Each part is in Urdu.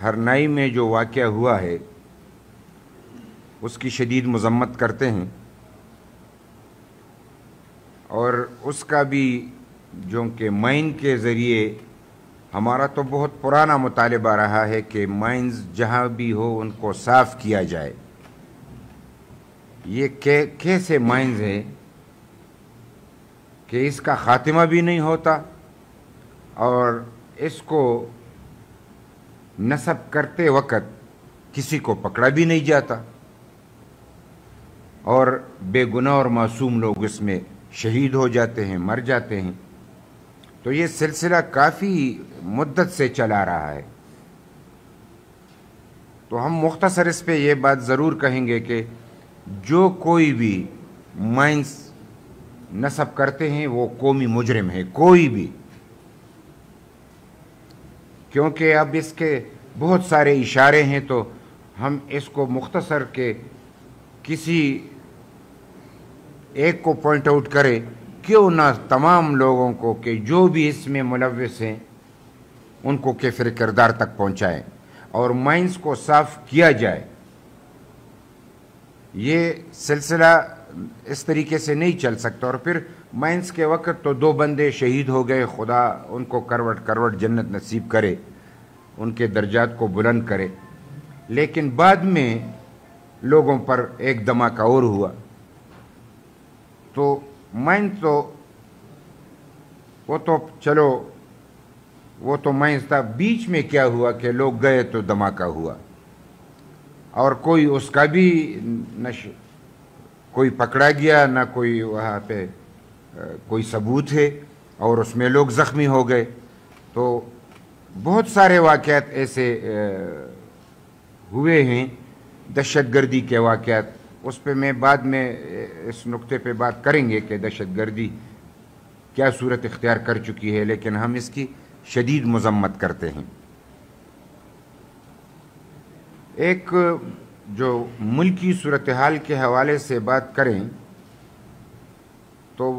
ہرنائی میں جو واقعہ ہوا ہے اس کی شدید مذمت کرتے ہیں، اور اس کا بھی جو کہ مائن کے ذریعے ہمارا تو بہت پرانا مطالبہ رہا ہے کہ مائنز جہاں بھی ہو ان کو صاف کیا جائے۔ یہ کیسے مائنز ہیں کہ اس کا خاتمہ بھی نہیں ہوتا اور اس کو نصب کرتے وقت کسی کو پکڑا بھی نہیں جاتا، اور بے گناہ اور معصوم لوگ اس میں شہید ہو جاتے ہیں، مر جاتے ہیں۔ تو یہ سلسلہ کافی مدت سے چلا رہا ہے۔ تو ہم مختصر اس پہ یہ بات ضرور کہیں گے کہ جو کوئی بھی مائنز نصب کرتے ہیں وہ قومی مجرم ہے، کوئی بھی، کیونکہ اب اس کے بہت سارے اشارے ہیں تو ہم اس کو مختصر کے کسی ایک کو پوائنٹ آؤٹ کرے، کیوں نہ تمام لوگوں کو کہ جو بھی اس میں ملوث ہیں ان کو کفر کردار تک پہنچائیں اور مائنز کو صاف کیا جائے۔ یہ سلسلہ اس طریقے سے نہیں چل سکتا، اور پھر مائنز کے وقت تو 2 بندے شہید ہو گئے، خدا ان کو کروٹ کروٹ جنت نصیب کرے، ان کے درجات کو بلند کرے، لیکن بعد میں لوگوں پر ایک دھماکہ اور ہوا۔ تو مائن تو وہ تو چلو وہ تو مائنز تھا، بیچ میں کیا ہوا کہ لوگ گئے تو دھماکہ ہوا، اور کوئی اس کا بھی کوئی پکڑا گیا نہ کوئی وہاں پہ کوئی ثبوت ہے، اور اس میں لوگ زخمی ہو گئے۔ تو بہت سارے واقعات ایسے ہوئے ہیں، دہشت گردی کے واقعات، اس پہ میں بعد میں اس نقطے پہ بات کریں گے کہ دہشت گردی کیا صورت اختیار کر چکی ہے، لیکن ہم اس کی شدید مذمت کرتے ہیں۔ ایک جو ملکی صورتحال کے حوالے سے بات کریں تو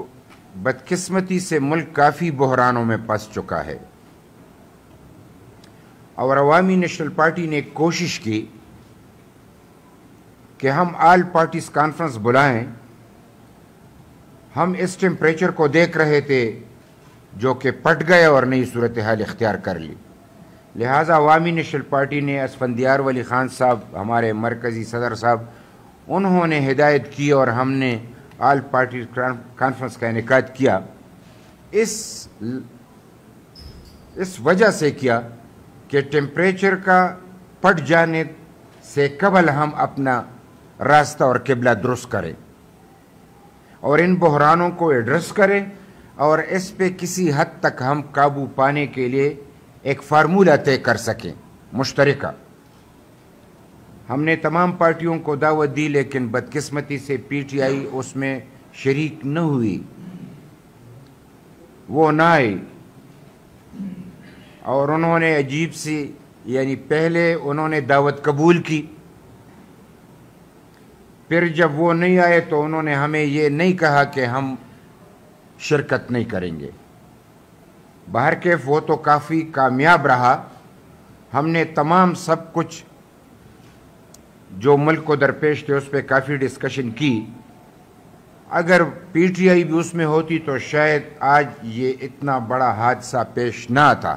بدقسمتی سے ملک کافی بحرانوں میں پھنس چکا ہے، اور عوامی نیشنل پارٹی نے ایک کوشش کی کہ ہم آل پارٹیز کانفرنس بلائیں۔ ہم اس ٹیمپریچر کو دیکھ رہے تھے جو کہ پٹ گئے اور نئی صورتحال اختیار کر لی، لہٰذا عوامی نیشنل پارٹی نے اسفندیار ولی خان صاحب، ہمارے مرکزی صدر صاحب، انہوں نے ہدایت کی اور ہم نے آل پارٹی کانفرنس کا انعقاد کیا۔ اس وجہ سے کیا کہ ٹیمپریچر کا پٹ جانے سے قبل ہم اپنا راستہ اور قبلہ درست کریں اور ان بحرانوں کو ایڈریس کریں، اور اس پہ کسی حد تک ہم قابو پانے کے لیے ایک فارمولہ طے کر سکیں مشترکہ۔ ہم نے تمام پارٹیوں کو دعوت دی، لیکن بدقسمتی سے پی ٹی آئی اس میں شریک نہ ہوئی، وہ نہ آئی، اور انہوں نے عجیب سی، یعنی پہلے انہوں نے دعوت قبول کی، پھر جب وہ نہیں آئے تو انہوں نے ہمیں یہ نہیں کہا کہ ہم شرکت نہیں کریں گے۔ بہرکیف وہ تو کافی کامیاب رہا، ہم نے تمام سب کچھ جو ملک کو درپیش تھے اس پہ کافی ڈسکشن کی۔ اگر پی ٹی آئی بھی اس میں ہوتی تو شاید آج یہ اتنا بڑا حادثہ پیش نہ آتا،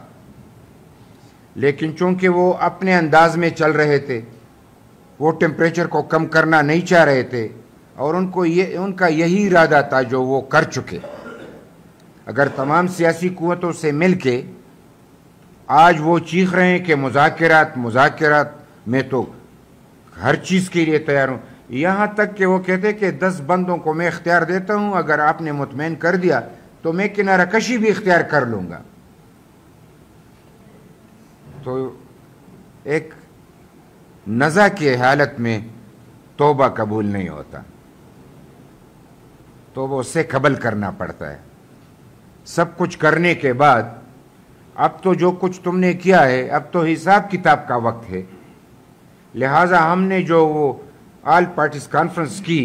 لیکن چونکہ وہ اپنے انداز میں چل رہے تھے، وہ ٹیمپریچر کو کم کرنا نہیں چاہ رہے تھے، اور ان کا یہی ارادہ تھا جو وہ کر چکے۔ اگر تمام سیاسی قوتوں سے مل کے آج وہ چیخ رہے ہیں کہ مذاکرات میں تو ہر چیز کے لیے تیار ہوں، یہاں تک کہ وہ کہتے کہ 10 بندوں کو میں اختیار دیتا ہوں، اگر آپ نے مطمئن کر دیا تو میں کنارہ کشی بھی اختیار کر لوں گا۔ تو ایک نزع کی حالت میں توبہ قبول نہیں ہوتا، توبہ اس سے قبل کرنا پڑتا ہے۔ سب کچھ کرنے کے بعد اب تو جو کچھ تم نے کیا ہے اب تو حساب کتاب کا وقت ہے، لہٰذا ہم نے جو وہ آل پارٹیز کانفرنس کی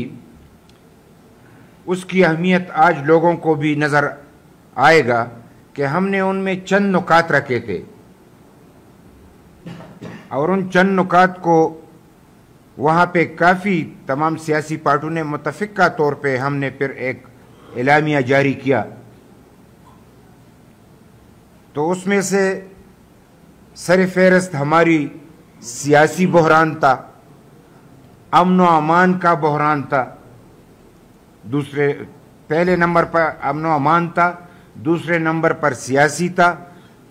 اس کی اہمیت آج لوگوں کو بھی نظر آئے گا کہ ہم نے ان میں چند نکات رکھے تھے۔ اور ان چند نکات کو وہاں پہ کافی تمام سیاسی پارٹیوں نے متفقہ طور پہ ہم نے پھر ایک اعلامیہ جاری کیا. تو اس میں سے سر فہرست ہماری سیاسی بحران تھا, امن و امان کا بحران تھا, پہلے نمبر پر امن و امان تھا, دوسرے نمبر پر سیاسی تھا,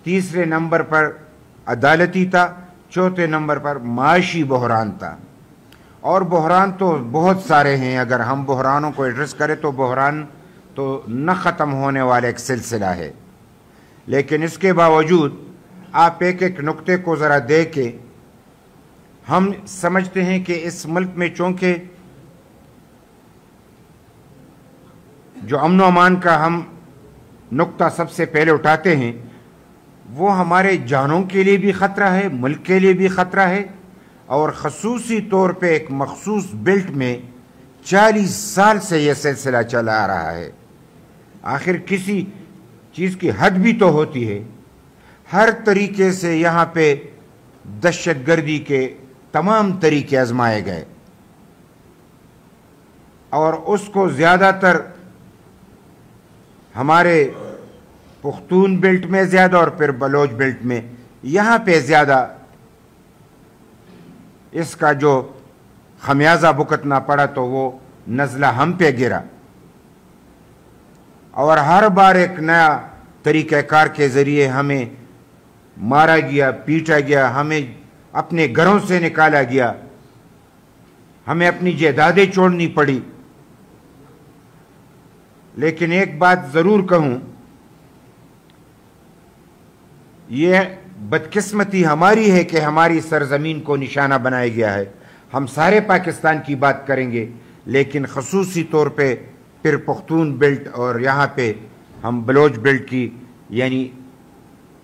تیسرے نمبر پر عدالتی تھا, چوتھے نمبر پر معاشی بحران تھا. اور بحران تو بہت سارے ہیں, اگر ہم بحرانوں کو ایڈریس کریں تو بحران تو نہ ختم ہونے والا ایک سلسلہ ہے. لیکن اس کے باوجود آپ ایک ایک نقطے کو ذرا دیکھیں. ہم سمجھتے ہیں کہ اس ملک میں چونکہ جو امن و امان کا ہم نقطہ سب سے پہلے اٹھاتے ہیں وہ ہمارے جانوں کے لیے بھی خطرہ ہے, ملک کے لیے بھی خطرہ ہے, اور خصوصی طور پہ ایک مخصوص بیلٹ میں 40 سال سے یہ سلسلہ چلا آ رہا ہے. آخر کسی چیز کی حد بھی تو ہوتی ہے. ہر طریقے سے یہاں پہ دہشت گردی کے تمام طریقے آزمائے گئے, اور اس کو زیادہ تر ہمارے پختون بیلٹ میں زیادہ اور پھر بلوچ بیلٹ میں یہاں پہ زیادہ اس کا جو خمیازہ بھگتنا پڑا تو وہ نزلہ ہم پہ گرا. اور ہر بار ایک نیا طریقہ کار کے ذریعے ہمیں مارا گیا, پیٹا گیا, ہمیں اپنے گھروں سے نکالا گیا, ہمیں اپنی جائیدادیں چھوڑنی پڑی. لیکن ایک بات ضرور کہوں, یہ بدقسمتی ہماری ہے کہ ہماری سرزمین کو نشانہ بنایا گیا ہے. ہم سارے پاکستان کی بات کریں گے, لیکن خصوصی طور پہ پھر پختون بیلٹ اور یہاں پہ ہم بلوچ بیلٹ کی یعنی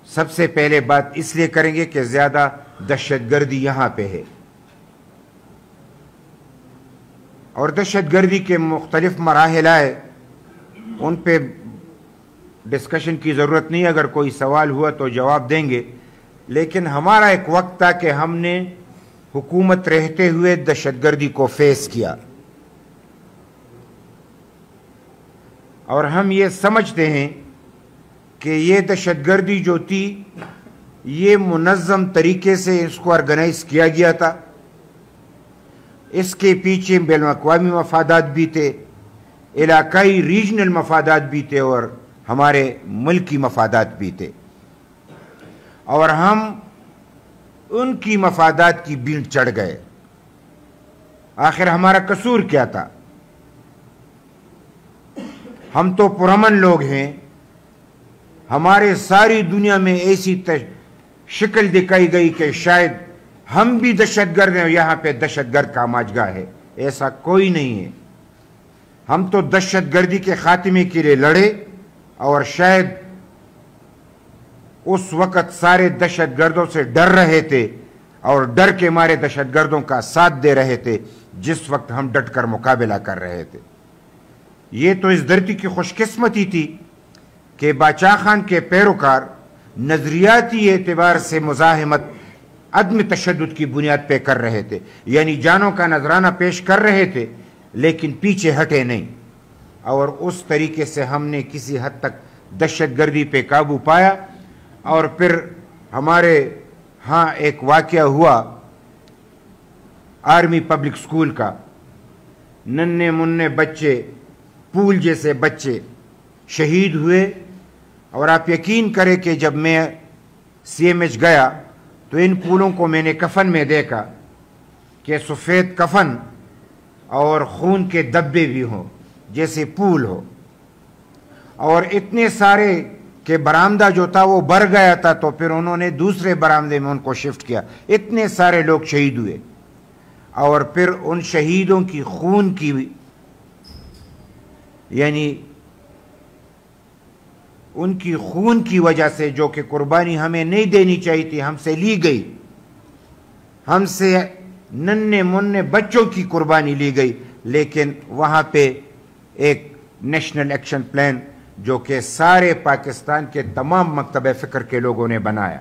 سب سے پہلے بات اس لیے کریں گے کہ زیادہ دہشت گردی یہاں پہ ہے. اور دہشت گردی کے مختلف مراحل آئے, ان پہ ڈسکشن کی ضرورت نہیں, اگر کوئی سوال ہوا تو جواب دیں گے. لیکن ہمارا ایک وقت تھا کہ ہم نے حکومت رہتے ہوئے دہشت گردی کو فیس کیا, اور ہم یہ سمجھتے ہیں کہ یہ دہشت گردی جو تھی یہ منظم طریقے سے اس کو آرگنائز کیا گیا تھا. اس کے پیچھے بین الاقوامی مفادات بھی تھے, علاقائی ریجنل مفادات بھی تھے, اور ہمارے ملکی مفادات بھی تھے. اور ہم ان کی مفادات کی بینٹ چڑھ گئے. آخر ہمارا قصور کیا تھا؟ ہم تو پرامن لوگ ہیں. ہمارے ساری دنیا میں ایسی شکل دکھائی گئی کہ شاید ہم بھی دہشت گرد ہیں, یہاں پہ دہشت گرد کا ماجگاہ ہے. ایسا کوئی نہیں ہے. ہم تو دہشت گردی کے خاتمے کے لیے لڑے, اور شاید اس وقت سارے دہشت گردوں سے ڈر رہے تھے, اور ڈر کے مارے دہشت گردوں کا ساتھ دے رہے تھے جس وقت ہم ڈٹ کر مقابلہ کر رہے تھے. یہ تو اس دھرتی کی خوش قسمتی تھی کہ باچا خان کے پیروکار نظریاتی اعتبار سے مزاحمت عدم تشدد کی بنیاد پہ کر رہے تھے, یعنی جانوں کا نذرانہ پیش کر رہے تھے لیکن پیچھے ہٹے نہیں. اور اس طریقے سے ہم نے کسی حد تک دہشت گردی پہ قابو پایا. اور پھر ہمارے ہاں ایک واقعہ ہوا آرمی پبلک سکول کا, ننھے منھے بچے, پھول جیسے بچے شہید ہوئے. اور آپ یقین کریں کہ جب میں CMH گیا تو ان پھولوں کو میں نے کفن میں دیکھا کہ سفید کفن اور خون کے دبے بھی ہوں جیسے پھول ہو, اور اتنے سارے کہ برآمدہ جو تھا وہ بھر گیا تھا, تو پھر انہوں نے دوسرے برآمدے میں ان کو شفٹ کیا. اتنے سارے لوگ شہید ہوئے, اور پھر ان شہیدوں کی خون کی یعنی ان کی خون کی وجہ سے جو کہ قربانی ہمیں نہیں دینی چاہیے تھی ہم سے لی گئی, ہم سے ننھے منھے بچوں کی قربانی لی گئی. لیکن وہاں پہ ایک نیشنل ایکشن پلان جو کہ سارے پاکستان کے تمام مکتب فکر کے لوگوں نے بنایا,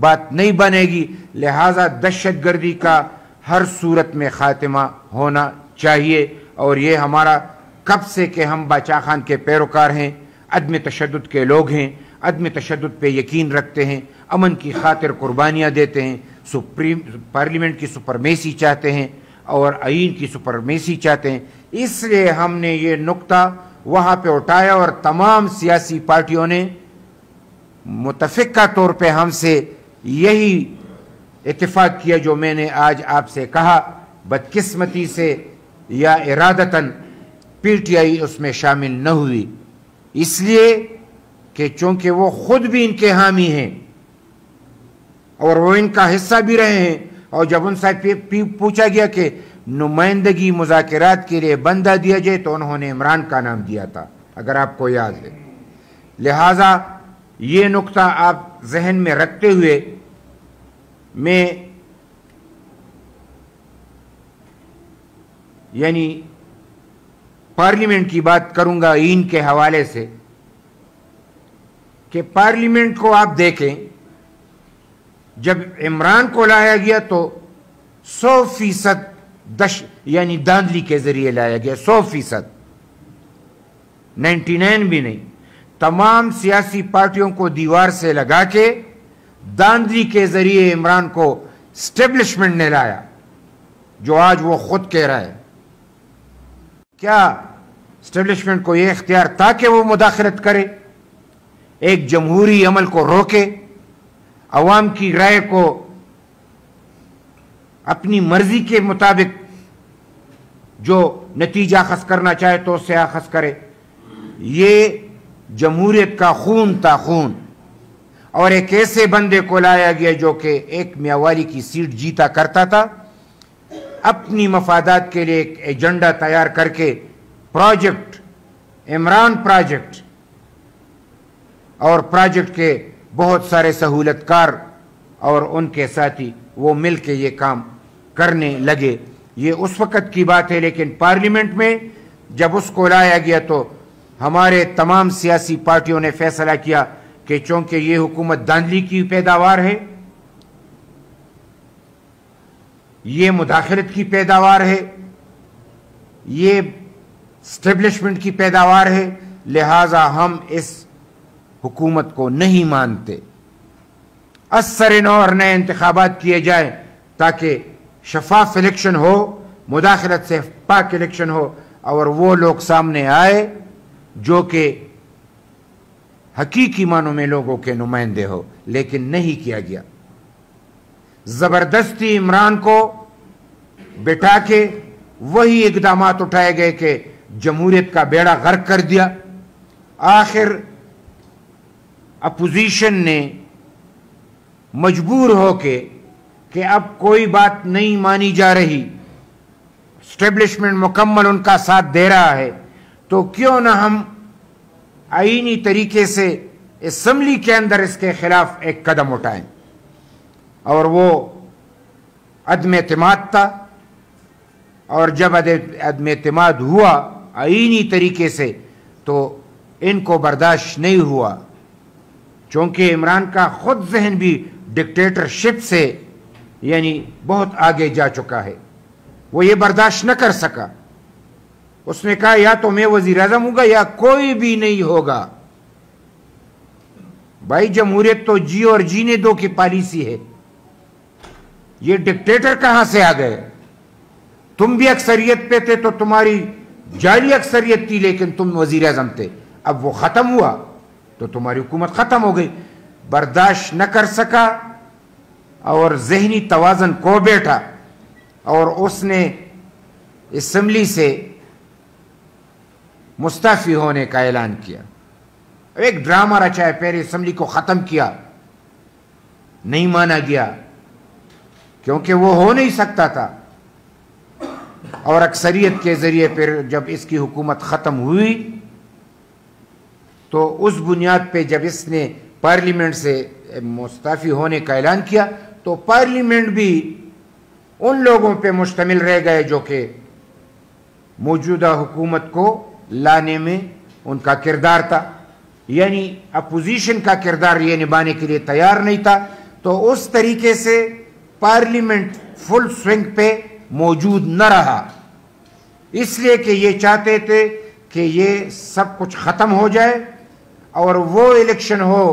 بات نہیں بنے گی. لہٰذا دہشت گردی کا ہر صورت میں خاتمہ ہونا چاہیے. اور یہ ہمارا کب سے کہ ہم باچا خان کے پیروکار ہیں, عدم تشدد کے لوگ ہیں, عدم تشدد پہ یقین رکھتے ہیں, امن کی خاطر قربانیاں دیتے ہیں, پارلیمنٹ کی سپرمیسی چاہتے ہیں اور آئین کی سپرمیسی چاہتے ہیں. اس لیے ہم نے یہ نقطہ وہاں پہ اٹھایا اور تمام سیاسی پارٹیوں نے متفقہ طور پہ ہم سے یہی اتفاق کیا جو میں نے آج آپ سے کہا. بدقسمتی سے یا ارادتاً پی ٹی آئی اس میں شامل نہ ہوئی, اس لیے کہ چونکہ وہ خود بھی ان کے حامی ہیں اور وہ ان کا حصہ بھی رہے ہیں. اور جب ان سے پوچھا گیا کہ نمائندگی مذاکرات کے لیے بندہ دیا جائے تو انہوں نے عمران کا نام دیا تھا, اگر آپ کو یاد ہے. لہٰذا یہ نقطہ آپ ذہن میں رکھتے ہوئے میں یعنی پارلیمنٹ کی بات کروں گا آئین کے حوالے سے کہ پارلیمنٹ کو آپ دیکھیں, جب عمران کو لایا گیا تو 100% یعنی دھاندلی کے ذریعے لایا گیا, 100%, 99 بھی نہیں. تمام سیاسی پارٹیوں کو دیوار سے لگا کے دھاندلی کے ذریعے عمران کو اسٹیبلشمنٹ نے لایا, جو آج وہ خود کہہ رہا ہے. کیا اسٹیبلشمنٹ کو یہ اختیار تھا کہ وہ مداخلت کرے, ایک جمہوری عمل کو روکے, عوام کی رائے کو اپنی مرضی کے مطابق جو نتیجہ اخذ کرنا چاہے تو اس سے اخذ کرے؟ یہ جمہوریت کا خون تھا, خون. اور ایک ایسے بندے کو لایا گیا جو کہ ایک میاوالی کی سیٹ جیتا کرتا تھا, اپنی مفادات کے لیے ایک ایجنڈا تیار کر کے پروجیکٹ عمران پروجیکٹ اور پروجیکٹ کے بہت سارے سہولت کار اور ان کے ساتھی وہ مل کے یہ کام کرنے لگے. یہ اس وقت کی بات ہے, لیکن پارلیمنٹ میں جب اس کو لایا گیا تو ہمارے تمام سیاسی پارٹیوں نے فیصلہ کیا کہ چونکہ یہ حکومت دھاندلی کی پیداوار ہے, یہ مداخلت کی پیداوار ہے, یہ اسٹیبلشمنٹ کی پیداوار ہے, لہٰذا ہم اس حکومت کو نہیں مانتے. اثر نو اور نئے انتخابات کیے جائیں تاکہ شفاف الیکشن ہو, مداخلت سے پاک الیکشن ہو, اور وہ لوگ سامنے آئے جو کہ حقیقی معنوں میں لوگوں کے نمائندے ہو. لیکن نہیں کیا گیا. زبردستی عمران کو بٹھا کے وہی اقدامات اٹھائے گئے کہ جمہوریت کا بیڑا غرق کر دیا. آخر اپوزیشن نے مجبور ہو کے کہ اب کوئی بات نہیں مانی جا رہی, اسٹیبلشمنٹ مکمل ان کا ساتھ دے رہا ہے, تو کیوں نہ ہم آئینی طریقے سے اسمبلی کے اندر اس کے خلاف ایک قدم اٹھائیں. اور وہ عدم اعتماد تھا, اور جب عدم اعتماد ہوا آئینی طریقے سے تو ان کو برداشت نہیں ہوا, چونکہ عمران کا خود ذہن بھی ڈکٹیٹرشپ سے یعنی بہت آگے جا چکا ہے. وہ یہ برداشت نہ کر سکا. اس نے کہا یا تو میں وزیر اعظم ہوں گا یا کوئی بھی نہیں ہوگا. بھائی جمہوریت تو جی اور جینے دو کی پالیسی ہے, یہ ڈکٹیٹر کہاں سے آ گئے؟ تم بھی اکثریت پہ تھے تو تمہاری جعلی اکثریت تھی, لیکن تم وزیر اعظم تھے. اب وہ ختم ہوا تو تمہاری حکومت ختم ہو گئی. برداشت نہ کر سکا اور ذہنی توازن کو بیٹھا, اور اس نے اسمبلی سے مستعفی ہونے کا اعلان کیا. ایک ڈرامہ رچا ہے, پہلے اسمبلی کو ختم کیا, نہیں مانا گیا کیونکہ وہ ہو نہیں سکتا تھا, اور اکثریت کے ذریعے پھر جب اس کی حکومت ختم ہوئی تو اس بنیاد پہ جب اس نے پارلیمنٹ سے مستعفی ہونے کا اعلان کیا تو پارلیمنٹ بھی ان لوگوں پہ مشتمل رہ گئے جو کہ موجودہ حکومت کو لانے میں ان کا کردار تھا, یعنی اپوزیشن کا کردار یہ نبھانے کے لیے تیار نہیں تھا. تو اس طریقے سے پارلیمنٹ فل سوئنگ پہ موجود نہ رہا، اس لیے کہ یہ چاہتے تھے کہ یہ سب کچھ ختم ہو جائے اور وہ الیکشن ہو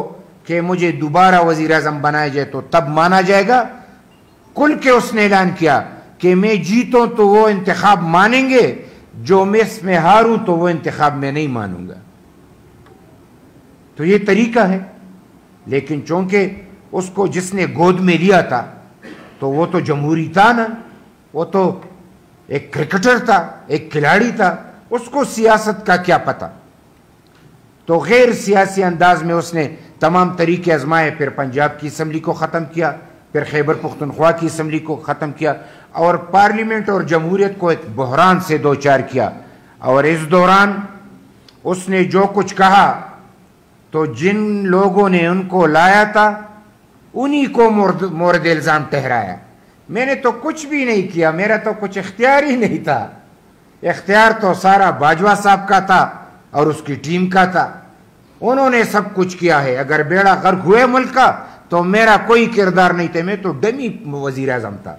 کہ مجھے دوبارہ وزیر اعظم بنایا جائے تو تب مانا جائے گا۔ کل کے اس نے اعلان کیا کہ میں جیتوں تو وہ انتخاب مانیں گے، جو میں اس میں ہاروں تو وہ انتخاب میں نہیں مانوں گا۔ تو یہ طریقہ ہے، لیکن چونکہ اس کو جس نے گود میں لیا تھا تو وہ تو جمہوری تھا نا، وہ تو ایک کرکٹر تھا، ایک کھلاڑی تھا، اس کو سیاست کا کیا پتہ۔ تو غیر سیاسی انداز میں اس نے تمام طریقے آزمائے، پھر پنجاب کی اسمبلی کو ختم کیا، پھر خیبر پختونخوا کی اسمبلی کو ختم کیا، اور پارلیمنٹ اور جمہوریت کو ایک بحران سے دوچار کیا۔ اور اس دوران اس نے جو کچھ کہا تو جن لوگوں نے ان کو لایا تھا انہی کو مورد الزام ٹھہرایا۔ میں نے تو کچھ بھی نہیں کیا، میرا تو کچھ اختیار ہی نہیں تھا، اختیار تو سارا باجوہ صاحب کا تھا اور اس کی ٹیم کا تھا، انہوں نے سب کچھ کیا ہے۔ اگر بیڑا غرق ہوئے ملک کا تو میرا کوئی کردار نہیں تھا، میں تو ڈمی وزیر اعظم تھا۔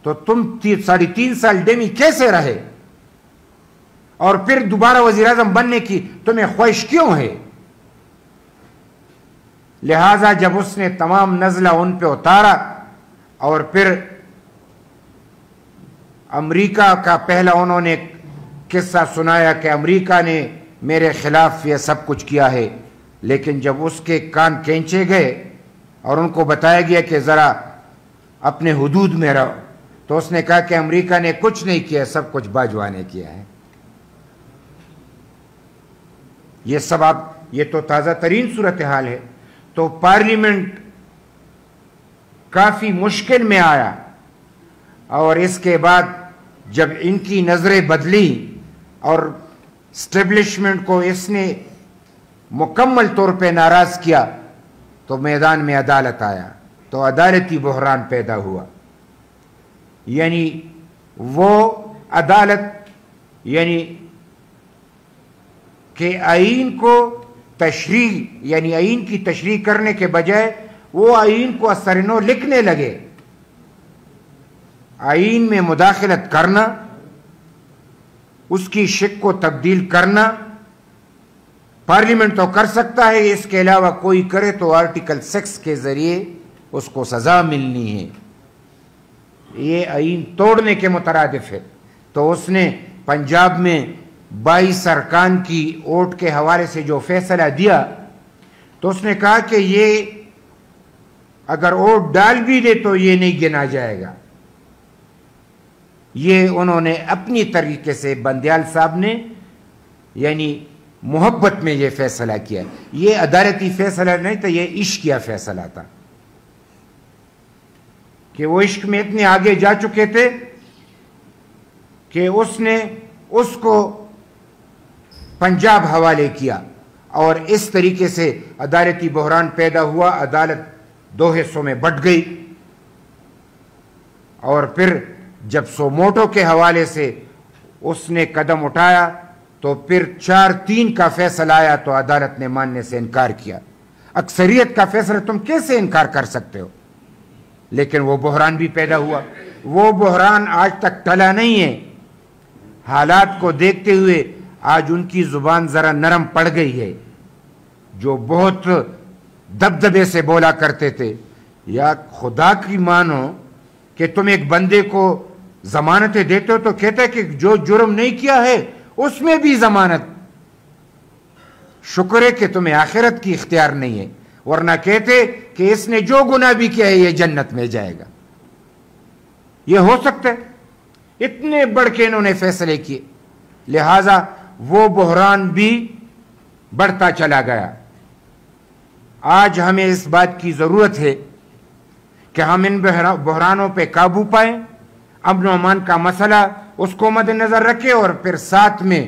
تو تم 3.5 سال ڈمی کیسے رہے اور پھر دوبارہ وزیر اعظم بننے کی تمہیں خواہش کیوں ہے؟ لہذا جب اس نے تمام نزلہ ان پہ اتارا اور پھر امریکہ کا پہلا انہوں نے قصہ سنایا کہ امریکہ نے میرے خلاف یہ سب کچھ کیا ہے، لیکن جب اس کے کان کھینچے گئے اور ان کو بتایا گیا کہ ذرا اپنے حدود میں رہو، تو اس نے کہا کہ امریکہ نے کچھ نہیں کیا، سب کچھ باجوہ نے کیا ہے۔ یہ سب یہ تو تازہ ترین صورتحال ہے۔ تو پارلیمنٹ کافی مشکل میں آیا، اور اس کے بعد جب ان کی نظریں بدلی اور اسٹیبلشمنٹ کو اس نے مکمل طور پہ ناراض کیا تو میدان میں عدالت آیا، تو عدالتی بحران پیدا ہوا۔ یعنی وہ عدالت یعنی کہ آئین کو تشریح یعنی آئین کی تشریح کرنے کے بجائے وہ آئین کو اثر نو لکھنے لگے، آئین میں مداخلت کرنا، اس کی شکل کو تبدیل کرنا پارلیمنٹ تو کر سکتا ہے، اس کے علاوہ کوئی کرے تو آرٹیکل 6 کے ذریعے اس کو سزا ملنی ہے۔ یہ آئین توڑنے کے مترادف ہے۔ تو اس نے پنجاب میں 22 ارکان کی ووٹ کے حوالے سے جو فیصلہ دیا، تو اس نے کہا کہ یہ اگر ووٹ ڈال بھی دے تو یہ نہیں گنا جائے گا۔ یہ انہوں نے اپنی طریقے سے بندیال صاحب نے یعنی محبت میں یہ فیصلہ کیا، یہ عدالتی فیصلہ نہیں تھا، یہ عشقیہ فیصلہ تھا کہ وہ عشق میں اتنے آگے جا چکے تھے کہ اس نے اس کو پنجاب حوالے کیا، اور اس طریقے سے عدالتی بحران پیدا ہوا۔ عدالت 2 حصوں میں بٹ گئی، اور پھر جب سوموٹو کے حوالے سے اس نے قدم اٹھایا تو پھر 4-3 کا فیصلہ آیا تو عدالت نے ماننے سے انکار کیا۔ اکثریت کا فیصلہ تم کیسے انکار کر سکتے ہو؟ لیکن وہ بحران بھی پیدا ہوا، وہ بحران آج تک ٹلا نہیں ہے۔ حالات کو دیکھتے ہوئے آج ان کی زبان ذرا نرم پڑ گئی ہے، جو بہت دبدبے سے بولا کرتے تھے، یا خدا کی مانو کہ تم ایک بندے کو ضمانتیں دیتے ہو تو کہتے کہ جو جرم نہیں کیا ہے اس میں بھی ضمانت، شکر ہے کہ تمہیں آخرت کی اختیار نہیں ہے، ورنہ کہتے کہ اس نے جو گناہ بھی کیا ہے یہ جنت میں جائے گا۔ یہ ہو سکتا ہے؟ اتنے بڑھ کے انہوں نے فیصلے کیے، لہذا وہ بحران بھی بڑھتا چلا گیا۔ آج ہمیں اس بات کی ضرورت ہے کہ ہم ان بحرانوں پہ قابو پائیں، امن و امان کا مسئلہ اس کو مد نظر رکھے، اور پھر ساتھ میں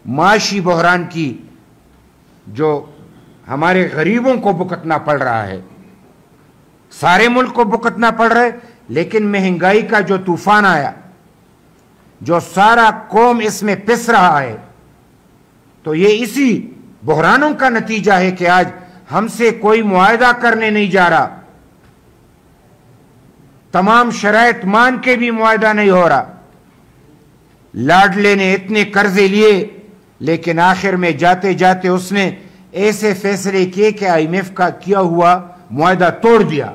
معاشی بحران کی جو ہمارے غریبوں کو بھگتنا پڑ رہا ہے، سارے ملک کو بھگتنا پڑ رہا ہے، لیکن مہنگائی کا جو طوفان آیا، جو سارا قوم اس میں پس رہا ہے، تو یہ اسی بحرانوں کا نتیجہ ہے کہ آج ہم سے کوئی معاہدہ کرنے نہیں جا رہا، تمام شرائط مان کے بھی معاہدہ نہیں ہو رہا۔ لاڈلے نے اتنے قرضے لیے، لیکن آخر میں جاتے جاتے اس نے ایسے فیصلے کیے کہ آئی ایم ایف کا کیا ہوا معاہدہ توڑ دیا۔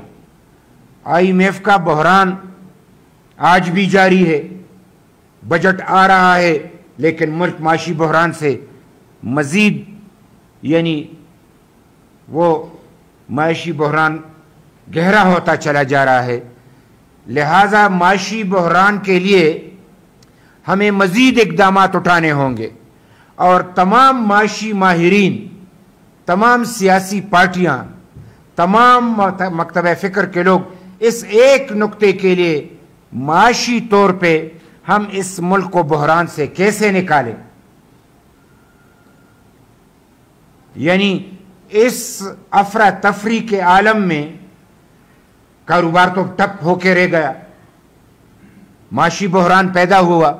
آئی ایم ایف کا بحران آج بھی جاری ہے، بجٹ آ رہا ہے لیکن ملک معاشی بحران سے مزید یعنی وہ معاشی بحران گہرا ہوتا چلا جا رہا ہے۔ لہذا معاشی بحران کے لیے ہمیں مزید اقدامات اٹھانے ہوں گے، اور تمام معاشی ماہرین، تمام سیاسی پارٹیاں، تمام مکتبہ فکر کے لوگ اس ایک نقطے کے لیے معاشی طور پہ ہم اس ملک کو بحران سے کیسے نکالیں، یعنی اس افراتفری کے عالم میں کاروبار تو ٹپ ہو کے رہ گیا، معاشی بحران پیدا ہوا۔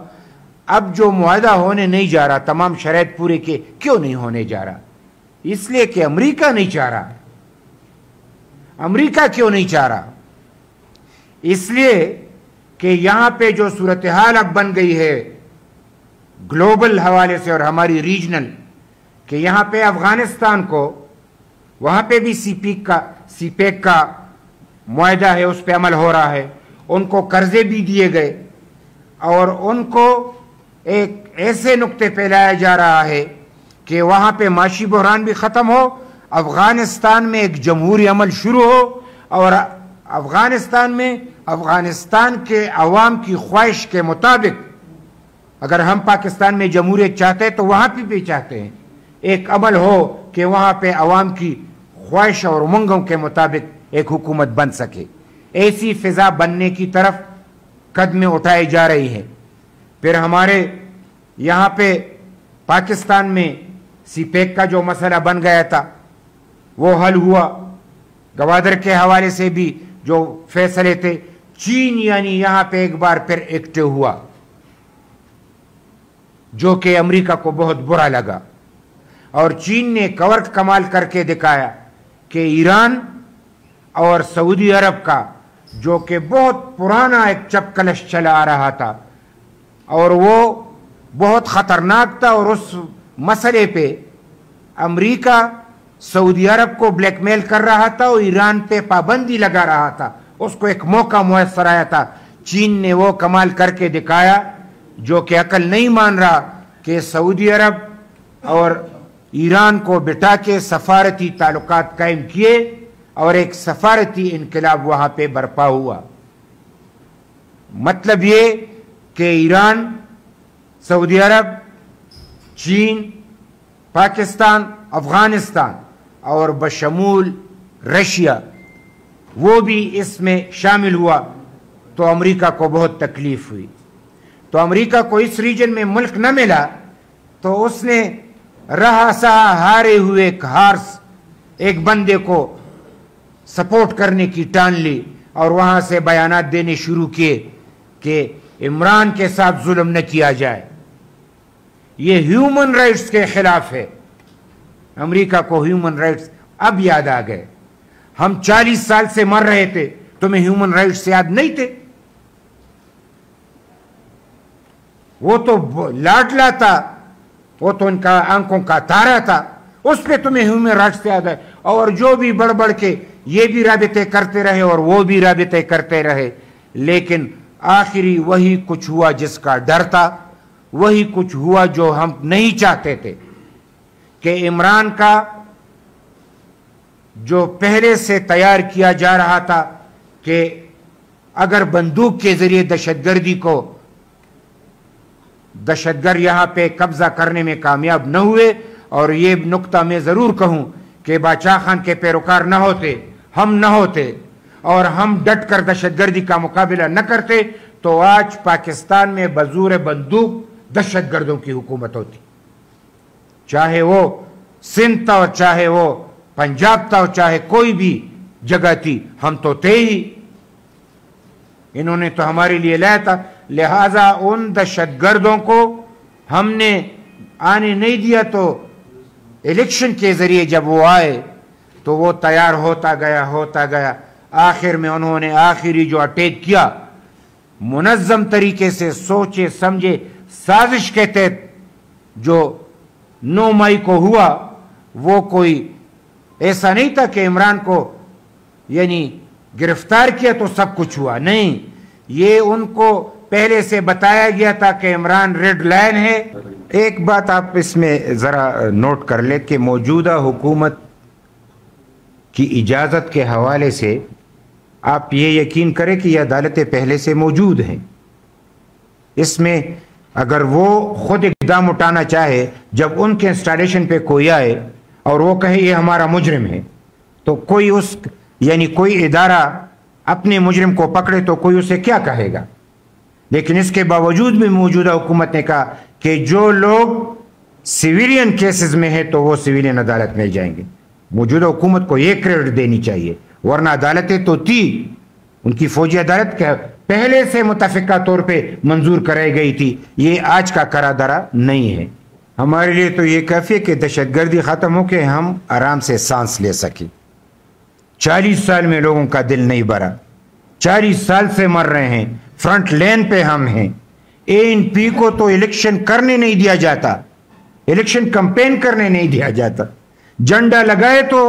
اب جو معاہدہ ہونے نہیں جا رہا، تمام شرائط پورے کے، کیوں نہیں ہونے جا رہا؟ اس لیے کہ امریکہ نہیں چاہ رہا۔ امریکہ کیوں نہیں چاہ رہا؟ اس لیے کہ یہاں پہ جو صورتحال اب بن گئی ہے گلوبل حوالے سے اور ہماری ریجنل، کہ یہاں پہ افغانستان کو، وہاں پہ بھی سی پیک کا معاہدہ ہے، اس پہ عمل ہو رہا ہے، ان کو قرضے بھی دیے گئے، اور ان کو ایک ایسے نقطے پہ لایا جا رہا ہے کہ وہاں پہ معاشی بحران بھی ختم ہو، افغانستان میں ایک جمہوری عمل شروع ہو، اور افغانستان کے عوام کی خواہش کے مطابق، اگر ہم پاکستان میں جمہوریت چاہتے ہیں تو وہاں پہ بھی چاہتے ہیں، ایک عمل ہو کہ وہاں پہ عوام کی خواہش اور امنگوں کے مطابق ایک حکومت بن سکے۔ ایسی فضا بننے کی طرف قدمیں اٹھائی جا رہی ہیں۔ پھر ہمارے یہاں پہ پاکستان میں سی پیک کا جو مسئلہ بن گیا تھا وہ حل ہوا، گوادر کے حوالے سے بھی جو فیصلے تھے، چین یعنی یہاں پہ ایک بار پھر ایکٹیو ہوا، جو کہ امریکہ کو بہت برا لگا، اور چین نے کور کمال کر کے دکھایا کہ ایران اور سعودی عرب کا جو کہ بہت پرانا ایک چپکلش چلا آ رہا تھا، اور وہ بہت خطرناک تھا، اور اس مسئلے پہ امریکہ سعودی عرب کو بلیک میل کر رہا تھا اور ایران پہ پابندی لگا رہا تھا، اس کو ایک موقع میسر آیا تھا۔ چین نے وہ کمال کر کے دکھایا جو کہ عقل نہیں مان رہا، کہ سعودی عرب اور ایران کو بٹھا کے سفارتی تعلقات قائم کیے، اور ایک سفارتی انقلاب وہاں پہ برپا ہوا۔ مطلب یہ کہ ایران، سعودی عرب، چین، پاکستان، افغانستان اور بشمول رشیا وہ بھی اس میں شامل ہوا، تو امریکہ کو بہت تکلیف ہوئی۔ تو امریکہ کو اس ریجن میں ملک نہ ملا، تو اس نے رہا سہا ہارے ہوئے ایک بندے کو سپورٹ کرنے کی ٹان لی، اور وہاں سے بیانات دینے شروع کیے کہ عمران کے ساتھ ظلم نہ کیا جائے، یہ ہیومن رائٹس کے خلاف ہے۔ امریکہ کو ہیومن رائٹس اب یاد آ گئے۔ ہم 40 سال سے مر رہے تھے، تمہیں ہیومن رائٹس یاد نہیں تھے؟ وہ تو لاڈلا تھا، وہ تو ان کا آنکھوں کا تارا تھا، اس پہ تمہیں ہیومن رائٹس یاد ہے، اور جو بھی بڑھ بڑھ کے یہ بھی رابطے کرتے رہے اور وہ بھی رابطے کرتے رہے، لیکن آخری وہی کچھ ہوا جس کا ڈر تھا، وہی کچھ ہوا جو ہم نہیں چاہتے تھے، کہ عمران کا جو پہلے سے تیار کیا جا رہا تھا کہ اگر بندوق کے ذریعے دہشت گرد یہاں پہ قبضہ کرنے میں کامیاب نہ ہوئے، اور یہ نقطہ میں ضرور کہوں کہ باچا خان کے پیروکار نہ ہوتے، ہم نہ ہوتے، اور ہم ڈٹ کر دہشت گردی کا مقابلہ نہ کرتے، تو آج پاکستان میں بزور بندوق دہشت گردوں کی حکومت ہوتی، چاہے وہ سندھ تھا اور چاہے وہ پنجاب تھا اور چاہے کوئی بھی جگہ تھی، ہم تو تھے ہی، انہوں نے تو ہمارے لیے لایا تھا۔ لہذا ان دہشت گردوں کو ہم نے آنے نہیں دیا، تو الیکشن کے ذریعے جب وہ آئے تو وہ تیار ہوتا گیا آخر میں انہوں نے آخری جو اٹیک کیا منظم طریقے سے سوچے سمجھے سازش کے تحت جو 9 مئی کو ہوا وہ کوئی ایسا نہیں تھا کہ عمران کو یعنی گرفتار کیا تو سب کچھ ہوا، نہیں، یہ ان کو پہلے سے بتایا گیا تھا کہ عمران ریڈ لائن ہے۔ ایک بات آپ اس میں ذرا نوٹ کر لیں کہ موجودہ حکومت کی اجازت کے حوالے سے آپ یہ یقین کریں کہ یہ عدالتیں پہلے سے موجود ہیں، اس میں اگر وہ خود اقدام اٹھانا چاہے، جب ان کے انسٹالیشن پہ کوئی آئے اور وہ کہے یہ ہمارا مجرم ہے تو کوئی کوئی ادارہ اپنے مجرم کو پکڑے تو کوئی اسے کیا کہے گا؟ لیکن اس کے باوجود بھی موجودہ حکومت نے کہا کہ جو لوگ سویلین کیسز میں ہیں تو وہ سویلین عدالت میں جائیں گے۔ موجودہ حکومت کو یہ کریڈٹ دینی چاہیے، ورنہ عدالتیں تو تھی، ان کی فوجی عدالت پہلے سے متفقہ طور پہ منظور کرائی گئی تھی، یہ آج کا کرا درا نہیں ہے۔ ہمارے لیے تو یہ کافی ہے کہ دہشت گردی ختم ہو کے ہم آرام سے سانس لے سکیں۔ 40 سال میں لوگوں کا دل نہیں بھرا، 40 سال سے مر رہے ہیں، فرنٹ لین پہ ہم ہیں۔ ANP کو تو الیکشن کرنے نہیں دیا جاتا، الیکشن کمپین کرنے نہیں دیا جاتا، جھنڈا لگائے تو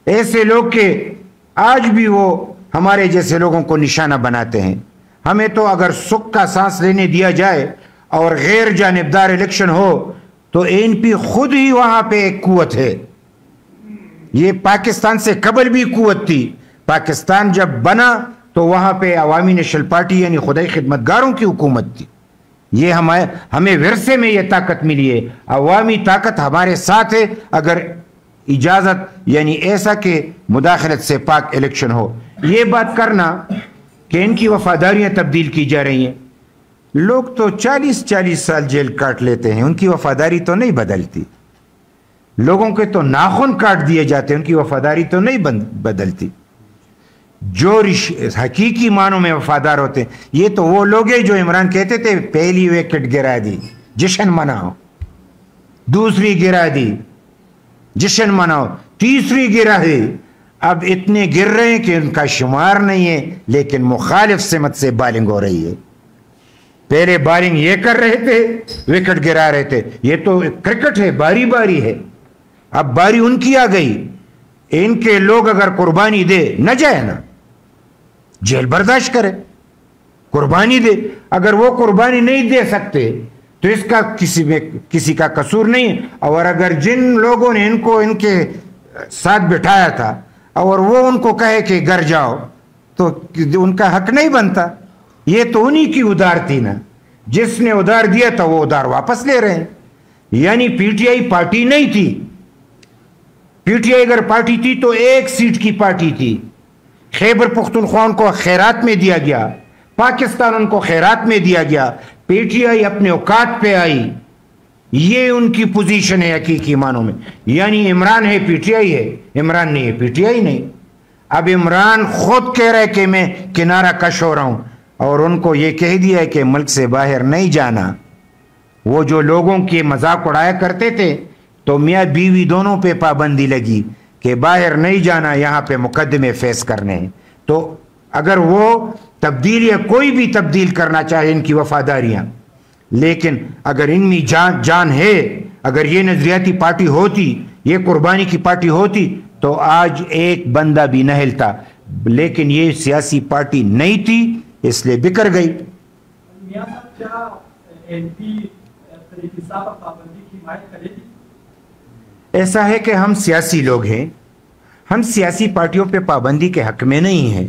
ایسے لوگ کہ آج بھی وہ ہمارے جیسے لوگوں کو نشانہ بناتے ہیں۔ ہمیں تو اگر سکھ کا سانس لینے دیا جائے اور غیر جانبدار الیکشن ہو تو ANP خود ہی وہاں پہ ایک قوت ہے۔ یہ پاکستان سے قبل بھی قوت تھی، پاکستان جب بنا تو وہاں پہ عوامی نیشنل پارٹی یعنی خدائی خدمتگاروں کی حکومت تھی۔ یہ ہمیں ورثے میں یہ طاقت ملی ہے، عوامی طاقت ہمارے ساتھ ہے۔ اگر اجازت یعنی ایسا کہ مداخلت سے پاک الیکشن ہو، یہ بات کرنا کہ ان کی وفاداریاں تبدیل کی جا رہی ہیں، لوگ تو 40 سال جیل کاٹ لیتے ہیں، ان کی وفاداری تو نہیں بدلتی۔ لوگوں کے تو ناخن کاٹ دیے جاتے ہیں، ان کی وفاداری تو نہیں بدلتی۔ جو حقیقی معنوں میں وفادار ہوتے ہیں یہ تو وہ لوگ ہیں جو عمران کہتے تھے پہلی وکٹ گرا دی جشن مناؤ، دوسری گرا دی جشن مناؤ، تیسری گرا ہے۔ اب اتنے گر رہے ہیں کہ ان کا شمار نہیں ہے، لیکن مخالف سمت سے بالنگ ہو رہی ہے۔ پہلے بالنگ یہ کر رہے تھے، وکٹ گرا رہے تھے، یہ تو کرکٹ ہے، باری باری ہے۔ اب باری ان کی آ گئی، ان کے لوگ اگر قربانی دے نہ جائے نا، جیل برداشت کرے، قربانی دے۔ اگر وہ قربانی نہیں دے سکتے تو اس کا کسی کا قصور نہیں ہے۔ اور اگر جن لوگوں نے ان کے ساتھ بٹھایا تھا اور وہ ان کو کہے کہ گھر جاؤ تو ان کا حق نہیں بنتا۔ یہ تو انہی کی ادار تھی نا، جس نے ادار دیا تھا وہ ادار واپس لے رہے ہیں۔ یعنی PTI پارٹی نہیں تھی، PTI اگر پارٹی تھی تو 1 سیٹ کی پارٹی تھی۔ خیبر پختونخوا ان کو خیرات میں دیا گیا، پاکستان ان کو خیرات میں دیا گیا، PTI اپنے اوقات پہ آئی۔ یہ ان کی پوزیشن ہے حقیقی معنوں میں۔ یعنی عمران ہے PTI ہے، عمران نہیں ہے PTI نہیں۔ اب عمران خود کہہ رہا ہے کہ میں کنارہ کش ہو رہا ہوں، اور ان کو یہ کہہ دیا ہے کہ ملک سے باہر نہیں جانا۔ وہ جو لوگوں کے مذاق اڑایا کرتے تھے تو میاں بیوی دونوں پہ پابندی لگی کہ باہر نہیں جانا، یہاں پہ مقدمے فیس کرنے ہیں۔ تو اگر وہ تبدیل یا کوئی بھی تبدیل کرنا چاہے ان کی وفاداریاں، لیکن اگر ان میں جان ہے، اگر یہ نظریاتی پارٹی ہوتی، یہ قربانی کی پارٹی ہوتی تو آج ایک بندہ بھی نہ ہلتا، لیکن یہ سیاسی پارٹی نہیں تھی اس لیے بکر گئی۔ ایسا ہے کہ ہم سیاسی لوگ ہیں، ہم سیاسی پارٹیوں پہ پابندی کے حق میں نہیں ہیں۔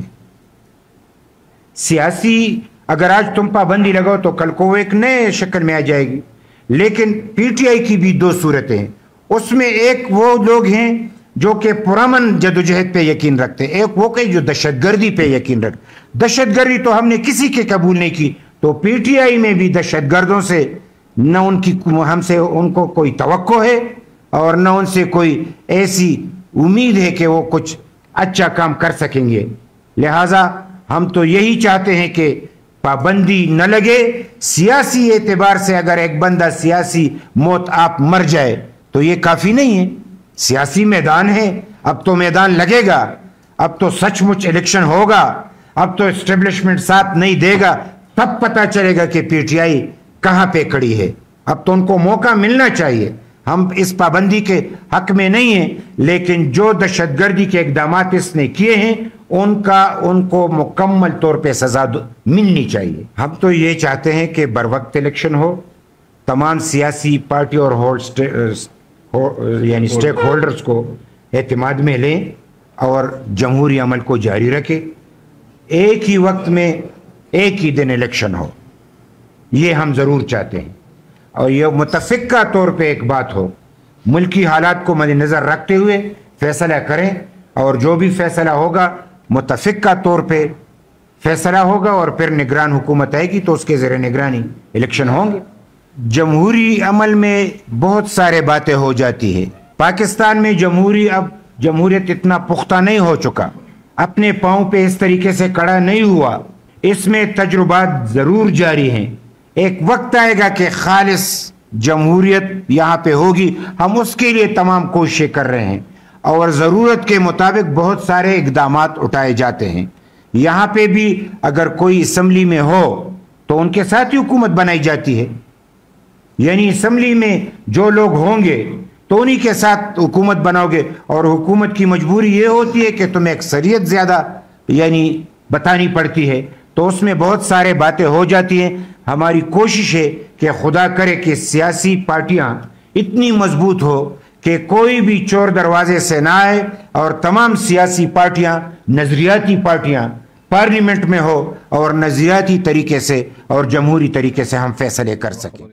سیاسی اگر آج تم پابندی لگاؤ تو کل کو وہ ایک نئے شکل میں آ جائے گی۔ لیکن PTI کی بھی 2 صورتیں ہیں، اس میں ایک وہ لوگ ہیں جو کہ پرامن جدوجہد پہ یقین رکھتے ہیں، ایک وہ کہ جو دہشت گردی پہ یقین رکھتے۔ دہشت گردی تو ہم نے کسی کے قبول نہیں کی، تو PTI میں بھی دہشت گردوں سے نہ ہم سے ان کو کوئی توقع ہے اور نہ ان سے کوئی ایسی امید ہے کہ وہ کچھ اچھا کام کر سکیں گے۔ لہٰذا ہم تو یہی چاہتے ہیں کہ پابندی نہ لگے۔ سیاسی اعتبار سے اگر ایک بندہ سیاسی موت آپ مر جائے تو یہ کافی نہیں ہے۔ سیاسی میدان ہے، اب تو میدان لگے گا، اب تو سچ مچ الیکشن ہوگا، اب تو اسٹیبلشمنٹ ساتھ نہیں دے گا، تب پتہ چلے گا کہ پی ٹی آئی کہاں پہ کھڑی ہے۔ اب تو ان کو موقع ملنا چاہیے، ہم اس پابندی کے حق میں نہیں ہیں، لیکن جو دہشت گردی کے اقدامات اس نے کیے ہیں ان کو مکمل طور پہ سزا ملنی چاہیے۔ ہم تو یہ چاہتے ہیں کہ بر وقت الیکشن ہو، تمام سیاسی پارٹی اور یعنی سٹیک ہولڈرز کو اعتماد میں لیں اور جمہوری عمل کو جاری رکھیں، ایک ہی وقت میں ایک ہی دن الیکشن ہو، یہ ہم ضرور چاہتے ہیں۔ اور یہ متفقہ طور پہ ایک بات ہو، ملکی حالات کو مد نظر رکھتے ہوئے فیصلہ کریں، اور جو بھی فیصلہ ہوگا متفقہ طور پہ فیصلہ ہوگا، اور پھر نگران حکومت آئے گی تو اس کے زیر نگرانی الیکشن ہوں گے۔ جمہوری عمل میں بہت سارے باتیں ہو جاتی ہے۔ پاکستان میں جمہوریت اتنا پختہ نہیں ہو چکا، اپنے پاؤں پہ اس طریقے سے کھڑا نہیں ہوا، اس میں تجربات ضرور جاری ہیں۔ ایک وقت آئے گا کہ خالص جمہوریت یہاں پہ ہوگی، ہم اس کے لیے تمام کوششیں کر رہے ہیں، اور ضرورت کے مطابق بہت سارے اقدامات اٹھائے جاتے ہیں۔ یہاں پہ بھی اگر کوئی اسمبلی میں ہو تو ان کے ساتھ ہی حکومت بنائی جاتی ہے، یعنی اسمبلی میں جو لوگ ہوں گے تو انہی کے ساتھ حکومت بناؤ گے، اور حکومت کی مجبوری یہ ہوتی ہے کہ تمہیں اکثریت زیادہ یعنی بتانی پڑتی ہے، تو اس میں بہت سارے باتیں ہو جاتی ہیں۔ ہماری کوشش ہے کہ خدا کرے کہ سیاسی پارٹیاں اتنی مضبوط ہو کہ کوئی بھی چور دروازے سے نہ آئے، اور تمام سیاسی پارٹیاں، نظریاتی پارٹیاں پارلیمنٹ میں ہو، اور نظریاتی طریقے سے اور جمہوری طریقے سے ہم فیصلے کر سکیں۔